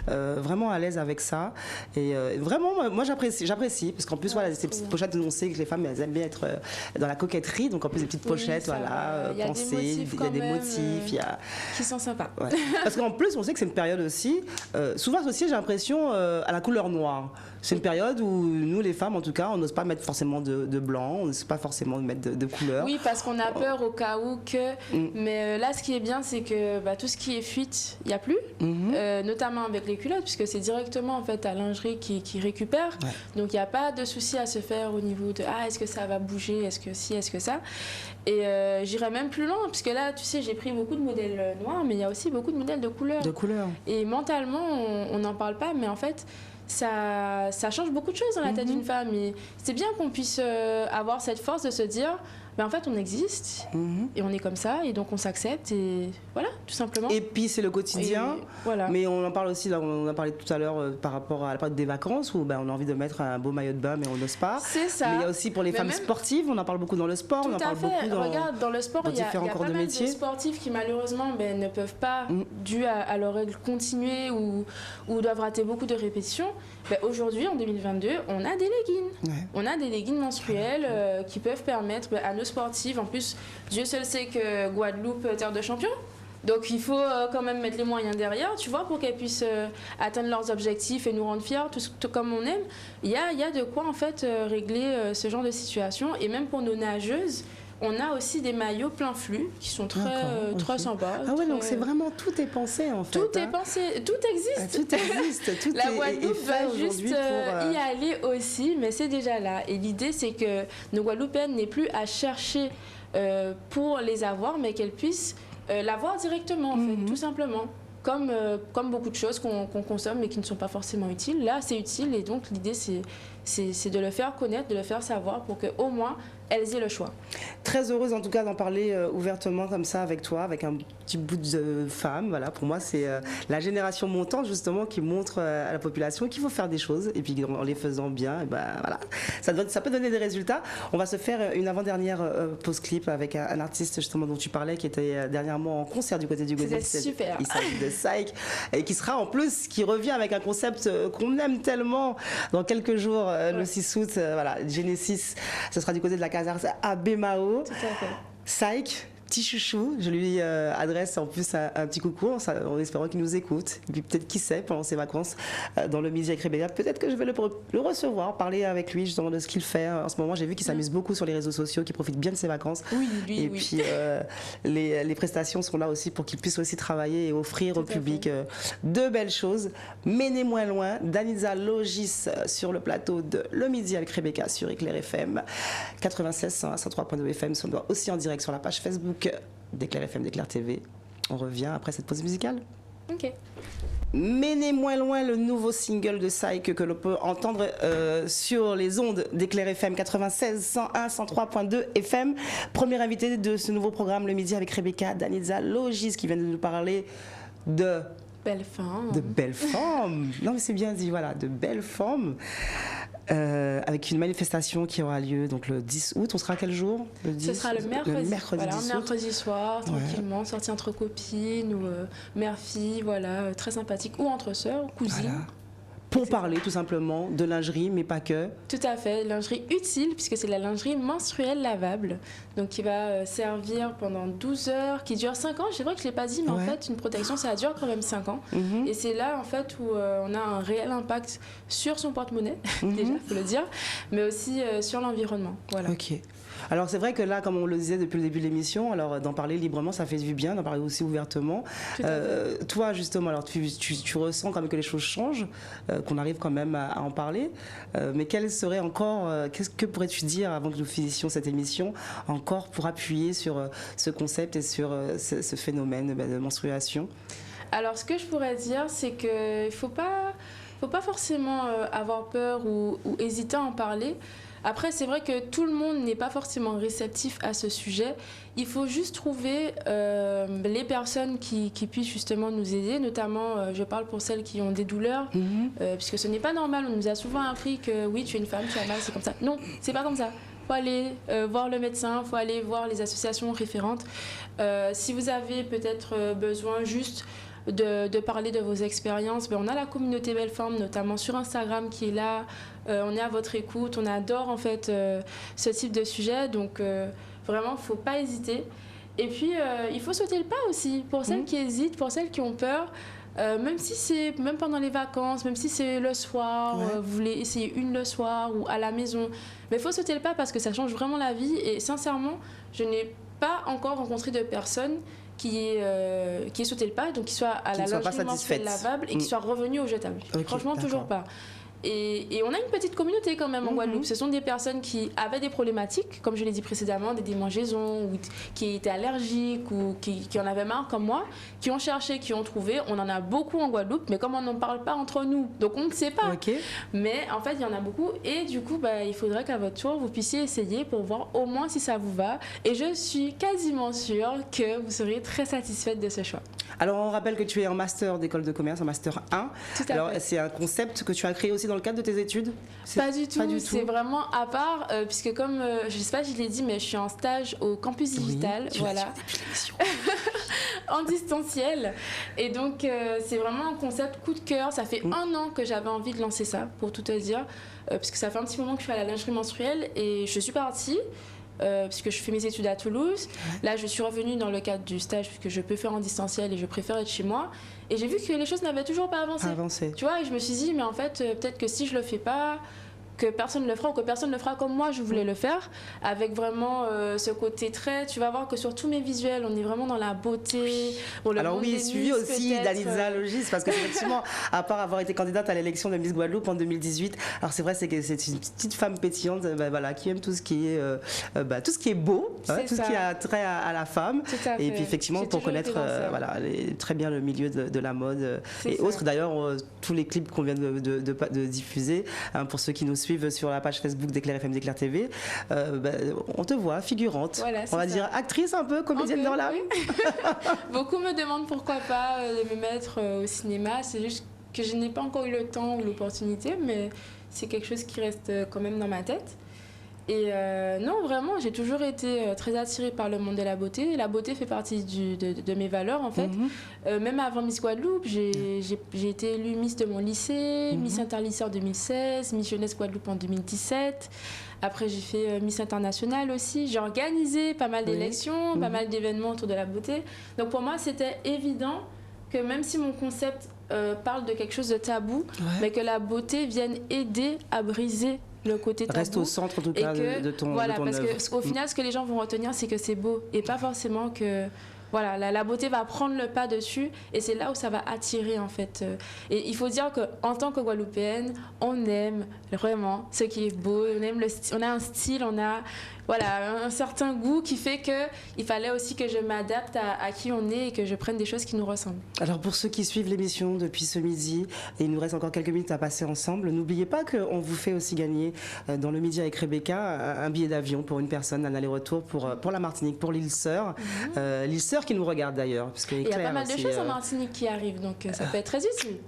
vraiment à l'aise avec ça. Et vraiment, moi, j'apprécie parce qu'en plus, voilà, ces petites pochettes, on sait que les femmes, elles aiment bien être dans la coquetterie, donc en plus des petites pochettes, pensées, il y a des motifs, qui sont sympas. Ouais. Parce qu'en plus, on sait que c'est une période aussi, souvent associée, j'ai l'impression, à la couleur noire. C'est une période où nous, les femmes, en tout cas, on n'ose pas mettre forcément de blanc, on n'ose pas forcément mettre de couleur. Oui, parce qu'on a peur au cas où que... Mais là, ce qui est bien, c'est que tout ce qui est fuite, il n'y a plus, notamment avec les culottes, puisque c'est directement en fait à lingerie qui récupère. Donc, il n'y a pas de souci à se faire au niveau de « est-ce que ça va bouger? Est-ce que si? Est-ce que ça ?» Et j'irai même plus loin, puisque là, tu sais, j'ai pris beaucoup de modèles noirs, mais il y a aussi beaucoup de modèles de couleurs. Et mentalement, on n'en parle pas, mais en fait... Ça change beaucoup de choses dans la tête d'une femme. Et c'est bien qu'on puisse avoir cette force de se dire en fait on existe et on est comme ça et donc on s'accepte et voilà, tout simplement. Et puis c'est le quotidien, mais on en parle aussi, là, on en a parlé tout à l'heure par rapport à la période des vacances où on a envie de mettre un beau maillot de bain mais on n'ose pas. C'est ça. Mais il y a aussi pour les femmes sportives, on en parle beaucoup dans le sport, on en parle beaucoup dans le sport, il y a pas mal de sportifs qui malheureusement ne peuvent pas, dû à leurs règles, continuer ou doivent rater beaucoup de répétitions. Aujourd'hui, en 2022, on a des leggings. On a des leggings menstruels qui peuvent permettre à nos sportifs, en plus, Dieu seul sait que Guadeloupe, terre de champions. Donc il faut quand même mettre les moyens derrière, tu vois, pour qu'elles puissent atteindre leurs objectifs et nous rendre fiers, tout comme on aime. Il y a de quoi en fait régler ce genre de situation. Et même pour nos nageuses, on a aussi des maillots plein flux qui sont très sympas. Ah ouais, donc c'est vraiment tout est pensé en fait. Tout est pensé, tout existe. Tout existe, La Guadeloupe va juste y aller aussi, mais c'est déjà là. Et l'idée, c'est que nos Guadeloupéennes n'aient plus à chercher pour les avoir, mais qu'elles puissent l'avoir directement, en fait, tout simplement. Comme beaucoup de choses qu'on consomme mais qui ne sont pas forcément utiles. Là, c'est utile et donc l'idée, c'est de le faire connaître, de le faire savoir pour qu'au moins elles aient le choix. Très heureuse en tout cas d'en parler ouvertement comme ça avec toi, avec un petit bout de femme. Voilà, pour moi c'est la génération montante justement qui montre à la population qu'il faut faire des choses et puis en les faisant bien, et ben voilà, ça peut donner des résultats. On va se faire une avant-dernière pause clip avec un artiste justement dont tu parlais qui était dernièrement en concert du côté du Godet. C'était super. Il s'agit de Psych et qui sera en plus, qui revient avec un concept qu'on aime tellement dans quelques jours, le 6 août, voilà, Genesis, ce sera du côté de la caserne à Bémao. Tout à fait. Psych, petit chouchou, je lui adresse en plus un petit coucou en espérant qu'il nous écoute. Et puis peut-être qui sait, pendant ses vacances dans le Midi avec Rebecca, peut-être que je vais le recevoir, parler avec lui justement de ce qu'il fait. En ce moment, j'ai vu qu'il s'amuse beaucoup sur les réseaux sociaux, qu'il profite bien de ses vacances. Oui, et puis les prestations sont là aussi pour qu'il puisse aussi travailler et offrir au public de belles choses. Mais moins loin, Daniza Logis sur le plateau de Le Midi avec Rebecca sur Éclair FM 96 à 103.2 FM, on doit aussi en direct sur la page Facebook d'Éclair FM, d'Éclair TV. On revient après cette pause musicale. Ok. Mais moins loin, le nouveau single de Psych que l'on peut entendre sur les ondes d'Éclair FM 96, 101, 103.2 FM. Première invitée de ce nouveau programme Le Midi avec Rebecca, Daniza Logis, qui vient de nous parler de... Belle femme. De belles femmes. Non mais c'est bien dit, voilà, de belles femmes. Avec une manifestation qui aura lieu donc le 10 août. On sera à quel jour? Ce sera le mercredi. Voilà, 10 août. Mercredi soir, tranquillement, sortie entre copines ou mère-fille, voilà, très sympathique, ou entre sœurs, ou cousines. Voilà. Pour parler tout simplement de lingerie, mais pas que. Tout à fait, lingerie utile, puisque c'est la lingerie menstruelle lavable, donc qui va servir pendant 12 heures, qui dure 5 ans. C'est vrai que je ne l'ai pas dit, mais en fait, une protection, ça dure quand même 5 ans. Et c'est là, en fait, où on a un réel impact sur son porte-monnaie, déjà, il faut le dire, mais aussi sur l'environnement. Voilà. Ok. Alors c'est vrai que là, comme on le disait depuis le début de l'émission, alors d'en parler librement, ça fait du bien, d'en parler aussi ouvertement. Toi, justement, alors tu ressens quand même que les choses changent, qu'on arrive quand même à en parler. Mais quel serait encore, que pourrais-tu dire avant que nous finissions cette émission, encore pour appuyer sur ce concept et sur ce phénomène de menstruation? Alors ce que je pourrais dire, c'est qu'il ne faut pas forcément avoir peur ou hésiter à en parler. Après, c'est vrai que tout le monde n'est pas forcément réceptif à ce sujet. Il faut juste trouver les personnes qui puissent justement nous aider. Notamment, je parle pour celles qui ont des douleurs, puisque ce n'est pas normal. On nous a souvent appris que oui, tu es une femme, tu as mal, c'est comme ça. Non, c'est pas comme ça. Il faut aller voir le médecin, il faut aller voir les associations référentes. Si vous avez peut-être besoin juste de parler de vos expériences, on a la communauté Belle Femme, notamment sur Instagram, qui est là. On est à votre écoute, on adore en fait ce type de sujet, donc vraiment il ne faut pas hésiter. Et puis il faut sauter le pas aussi, pour celles qui hésitent, pour celles qui ont peur, même si c'est même pendant les vacances, même si c'est le soir, vous voulez essayer le soir ou à la maison, mais il faut sauter le pas parce que ça change vraiment la vie. Et sincèrement, je n'ai pas encore rencontré de personne qui ait sauté le pas, donc qui soit à la lingerie menstruelle lavable et qui soit revenu au jetable. Franchement, toujours pas. Et on a une petite communauté quand même en Guadeloupe. Ce sont des personnes qui avaient des problématiques, comme je l'ai dit précédemment, des démangeaisons, ou qui étaient allergiques ou qui en avaient marre comme moi, qui ont cherché, qui ont trouvé. On en a beaucoup en Guadeloupe, mais comme on n'en parle pas entre nous, donc on ne sait pas. Mais en fait, il y en a beaucoup. Et du coup, il faudrait qu'à votre tour, vous puissiez essayer pour voir au moins si ça vous va. Et je suis quasiment sûre que vous serez très satisfaite de ce choix. Alors, on rappelle que tu es en master d'école de commerce, en master 1. Alors, c'est un concept que tu as créé aussi dans le cadre de tes études? Pas du tout, c'est vraiment à part, puisque comme, je ne sais pas si je l'ai dit, mais je suis en stage au campus digital, voilà, en distanciel. Et donc, c'est vraiment un concept coup de cœur. Ça fait 1 an que j'avais envie de lancer ça, pour tout te dire, puisque ça fait un petit moment que je suis à la lingerie menstruelle et je suis partie. Puisque je fais mes études à Toulouse. Là, je suis revenue dans le cadre du stage puisque je peux faire en distanciel et je préfère être chez moi. Et j'ai vu que les choses n'avaient toujours pas avancé. Tu vois, et je me suis dit, mais en fait, peut-être que si je le fais pas, que personne ne le fera ou que personne ne le fera comme moi je voulais le faire, avec vraiment ce côté très, tu vas voir que sur tous mes visuels on est vraiment dans la beauté. Alors oui, suivi aussi Daniza Logis, parce que effectivement, à part avoir été candidate à l'élection de Miss Guadeloupe en 2018, alors c'est vrai, c'est une petite femme pétillante, voilà, qui aime tout ce qui est beau, tout ce qui a trait à la femme. Et puis effectivement, pour connaître très bien le milieu de la mode et autres. D'ailleurs, tous les clips qu'on vient de diffuser, pour ceux qui nous suivent suivent sur la page Facebook d'Éclair FM, d'Éclair TV, on te voit figurante. Voilà, on va dire actrice un peu, comédienne dans l'âme. Oui. Beaucoup me demandent pourquoi pas de me mettre au cinéma. C'est juste que je n'ai pas encore eu le temps ou l'opportunité, mais c'est quelque chose qui reste quand même dans ma tête. Et non, vraiment, j'ai toujours été très attirée par le monde de la beauté. La beauté fait partie de mes valeurs, en fait. Même avant Miss Guadeloupe, j'ai été élue Miss de mon lycée, Miss Interlycée en 2016, Miss Jeunesse Guadeloupe en 2017. Après, j'ai fait Miss Internationale aussi. J'ai organisé pas mal d'élections, pas mal d'événements autour de la beauté. Donc pour moi, c'était évident que même si mon concept parle de quelque chose de tabou, mais que la beauté vienne aider à briser le côté tabou. Reste au centre en tout cas de ton voilà, de ton parce œuvre. qu'au final, ce que les gens vont retenir, c'est que c'est beau et pas forcément que voilà, la beauté va prendre le pas dessus et c'est là où ça va attirer en fait. Et il faut dire qu'en tant que Guadeloupéenne, on aime vraiment ce qui est beau, on a un style, on a voilà, un certain goût qui fait qu'il fallait aussi que je m'adapte à qui on est et que je prenne des choses qui nous ressemblent. Alors pour ceux qui suivent l'émission depuis ce midi, et il nous reste encore quelques minutes à passer ensemble, n'oubliez pas qu'on vous fait aussi gagner dans le midi avec Rebecca un billet d'avion pour une personne, un aller-retour pour la Martinique, pour l'île Sœur. L'île Sœur qui nous regarde d'ailleurs. Il y a pas mal de choses en Martinique qui arrivent, donc ça peut être très utile.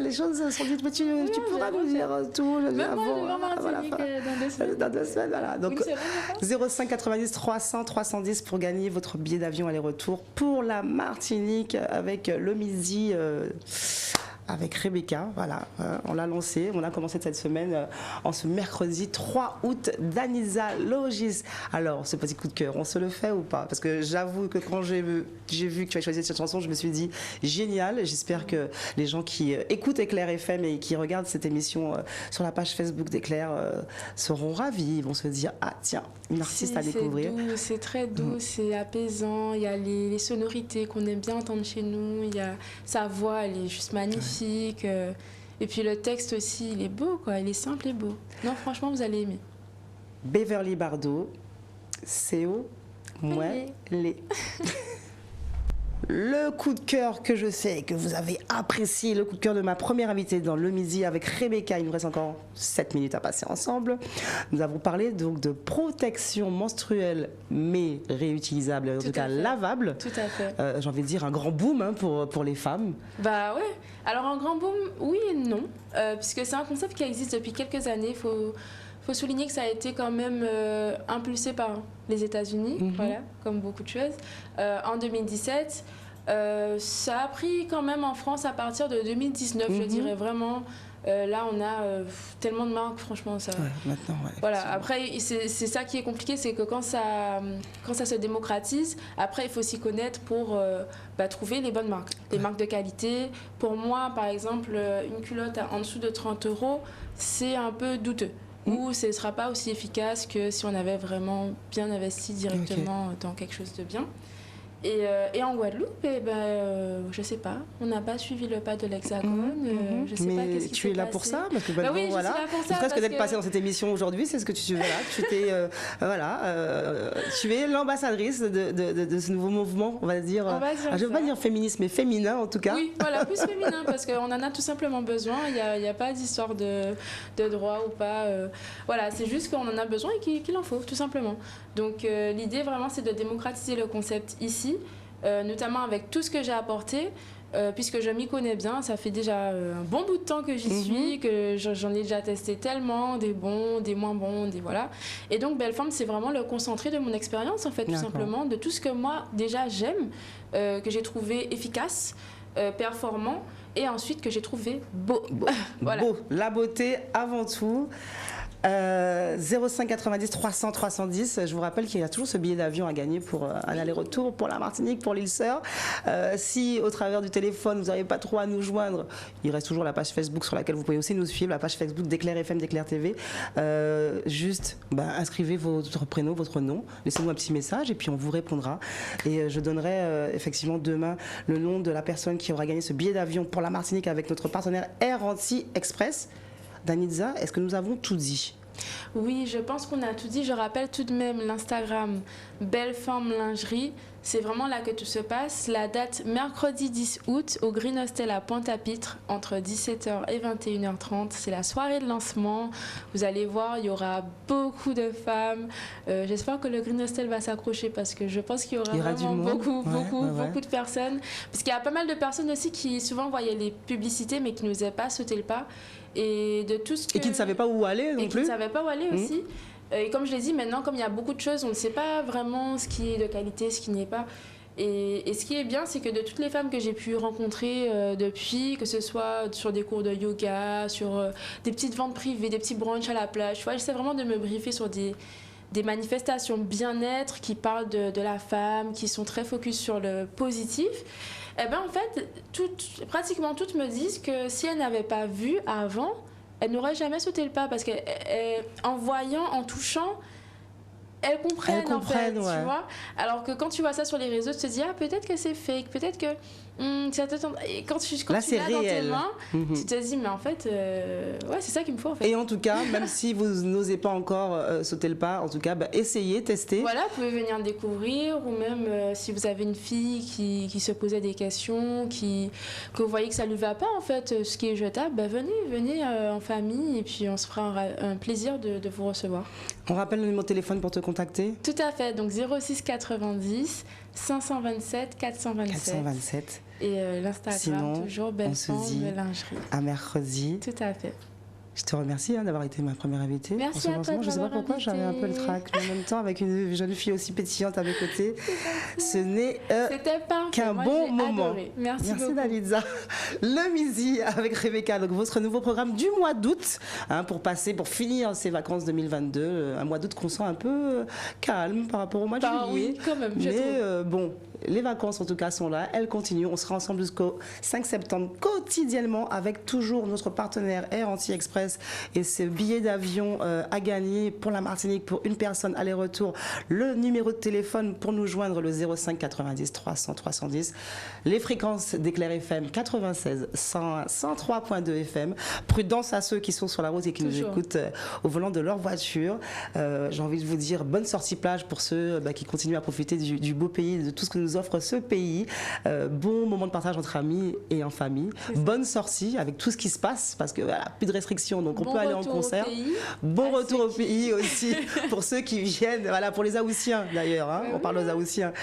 Les choses sont dites, mais tu pourras nous dire tout. Même moi, je vais en Martinique dans 2 semaines. Voilà, donc 05 90 300 310 pour gagner votre billet d'avion aller-retour pour la Martinique avec le midi avec Rebecca. Voilà, on l'a lancé, on a commencé cette semaine en ce mercredi 3 août d'Anissa Logis. Alors, ce petit coup de cœur, on se le fait ou pas? Parce que j'avoue que quand j'ai vu que tu as choisi cette chanson, je me suis dit génial. J'espère que les gens qui écoutent Éclair FM et qui regardent cette émission sur la page Facebook d'Éclair seront ravis. Ils vont se dire ah tiens, une artiste à découvrir. C'est très doux, c'est apaisant. Il y a les sonorités qu'on aime bien entendre chez nous. Il y a sa voix, elle est juste magnifique. Et puis le texte aussi, il est beau, quoi. Il est simple et beau. Non, franchement, vous allez aimer. Beverly Bardot, CO, moi, les. Le coup de cœur que je sais que vous avez apprécié, le coup de cœur de ma première invitée dans le midi avec Rebecca. Il nous reste encore 7 minutes à passer ensemble. Nous avons parlé donc de protection menstruelle, mais réutilisable, en tout cas lavable. Tout à fait. J'ai envie de dire un grand boom pour les femmes. Bah ouais. Alors un grand boom, oui et non, puisque c'est un concept qui existe depuis quelques années. Faut souligner que ça a été quand même impulsé par les États-Unis, voilà, comme beaucoup de choses. En 2017, ça a pris quand même en France à partir de 2019, je dirais vraiment. Là, on a tellement de marques, franchement. Ça... Ouais, maintenant, ouais, voilà. Après, c'est ça qui est compliqué, c'est que quand ça se démocratise, après, il faut s'y connaître pour trouver les bonnes marques, les marques de qualité. Pour moi, par exemple, une culotte en dessous de 30 €, c'est un peu douteux. Ou ce ne sera pas aussi efficace que si on avait vraiment bien investi directement dans quelque chose de bien. Et en Guadeloupe, je ne sais pas, on n'a pas suivi le pas de l'Hexagone. Je sais mais pas qu'est-ce qui tu es là passé. pour ça parce que oui, voilà. je suis là pour ça. Presque d'être passée dans cette émission aujourd'hui, c'est ce que tu veux là. Tu t'es tu es l'ambassadrice de ce nouveau mouvement, on va dire. Je ne veux pas dire féministe, mais féminin en tout cas. Oui, voilà, plus féminin parce qu'on en a tout simplement besoin. Il n'y a pas d'histoire de droit ou pas. Voilà, c'est juste qu'on en a besoin et qu'il en faut, tout simplement. Donc l'idée vraiment, c'est de démocratiser le concept ici. Notamment avec tout ce que j'ai apporté, puisque je m'y connais bien. Ça fait déjà un bon bout de temps que j'y suis, que j'en ai déjà testé tellement, des bons, des moins bons, des voilà. Et donc Belle Forme, c'est vraiment le concentré de mon expérience, en fait, tout simplement, de tout ce que moi, déjà, j'aime, que j'ai trouvé efficace, performant, et ensuite que j'ai trouvé beau. Voilà. Beau, la beauté avant tout. 05 90 300 310. Je vous rappelle qu'il y a toujours ce billet d'avion à gagner pour un aller-retour pour la Martinique, pour l'île Sœur. Si au travers du téléphone vous n'arrivez pas trop à nous joindre, il reste toujours la page Facebook sur laquelle vous pouvez aussi nous suivre, la page Facebook d'Éclair FM, d'Éclair TV. Juste inscrivez votre prénom, votre nom, laissez-nous un petit message et puis on vous répondra. Et je donnerai effectivement demain le nom de la personne qui aura gagné ce billet d'avion pour la Martinique avec notre partenaire Air Antilles Express. Danitza, est-ce que nous avons tout dit? Oui, je pense qu'on a tout dit. Je rappelle tout de même l'Instagram Belle Forme Lingerie. C'est vraiment là que tout se passe. La date mercredi 10 août au Green Hostel à Pointe-à-Pitre entre 17h et 21h30. C'est la soirée de lancement. Vous allez voir, il y aura beaucoup de femmes. J'espère que le Green Hostel va s'accrocher parce que je pense qu'il y aura vraiment beaucoup de personnes. Parce qu'il y a pas mal de personnes aussi qui souvent voyaient les publicités mais qui n'osaient pas sauter le pas. Et de tout ce que... Et qui ne savaient pas où aller non plus. Et qui ne savaient pas où aller aussi. Et comme je l'ai dit, maintenant, comme il y a beaucoup de choses, on ne sait pas vraiment ce qui est de qualité, ce qui n'est pas. Et ce qui est bien, c'est que de toutes les femmes que j'ai pu rencontrer depuis, que ce soit sur des cours de yoga, sur des petites ventes privées, des petits brunchs à la plage, tu vois, j'essaie vraiment de me briefer sur des manifestations bien-être qui parlent de la femme, qui sont très focus sur le positif. Eh bien, en fait, pratiquement toutes me disent que si elles n'avaient pas vu avant, elles n'auraient jamais sauté le pas parce qu'en voyant, en touchant, elles comprennent en fait, tu vois. Alors que quand tu vois ça sur les réseaux, tu te dis peut-être que c'est fake, peut-être que et quand tu l'as dans tes mains, tu te dis mais en fait c'est ça qu'il me faut en fait. Et en tout cas, même si vous n'osez pas encore sauter le pas, en tout cas essayez, testez. Voilà, vous pouvez venir découvrir ou même si vous avez une fille qui se posait des questions, que vous voyez que ça lui va pas en fait, ce qui est jetable, venez en famille et puis on se fera un plaisir de vous recevoir. On rappelle le numéro de téléphone pour te contacter? Tout à fait, donc 06 90 527 427. Et l'Instagram, sinon, toujours Belle Femme de Lingerie. À mercredi. Tout à fait. Je te remercie d'avoir été ma première invitée. Merci à toi. Je ne sais pas pourquoi j'avais un peu le trac, mais en même temps avec une jeune fille aussi pétillante à mes côtés, ce n'est qu'un bon moment. Adoré. Merci beaucoup. Dalida. Le Midi avec Rebecca, donc votre nouveau programme du mois d'août, pour finir ces vacances 2022, un mois d'août qu'on sent un peu calme par rapport au mois de juillet. Oui, quand même. Mais les vacances en tout cas sont là, elles continuent. On sera ensemble jusqu'au 5 septembre quotidiennement avec toujours notre partenaire Air Anti-Express et ce billet d'avion à gagner pour la Martinique pour une personne aller-retour. Le numéro de téléphone pour nous joindre, le 05 90 300 310. Les fréquences d'Éclair FM 96 101 103.2 FM. Prudence à ceux qui sont sur la route et qui nous écoutent au volant de leur voiture. J'ai envie de vous dire bonne sortie plage pour ceux qui continuent à profiter du beau pays, de tout ce que nous offre ce pays. Bon moment de partage entre amis et en famille. Bonne sortie avec tout ce qui se passe parce que plus de restrictions, donc on peut aller en concert. Bon retour au pays aussi pour ceux qui viennent, pour les Haussiens d'ailleurs, on parle aux Haussiens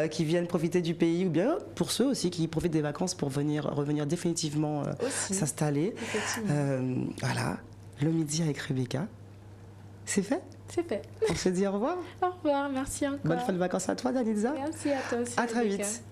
qui viennent profiter du pays, ou bien pour ceux aussi qui profitent des vacances pour revenir définitivement s'installer. Voilà, le Midi avec Rebecca. C'est fait? C'est fait. On se dit au revoir. Au revoir, merci encore. Bonne fin de vacances à toi, Dalida. Merci à toi aussi. À très vite.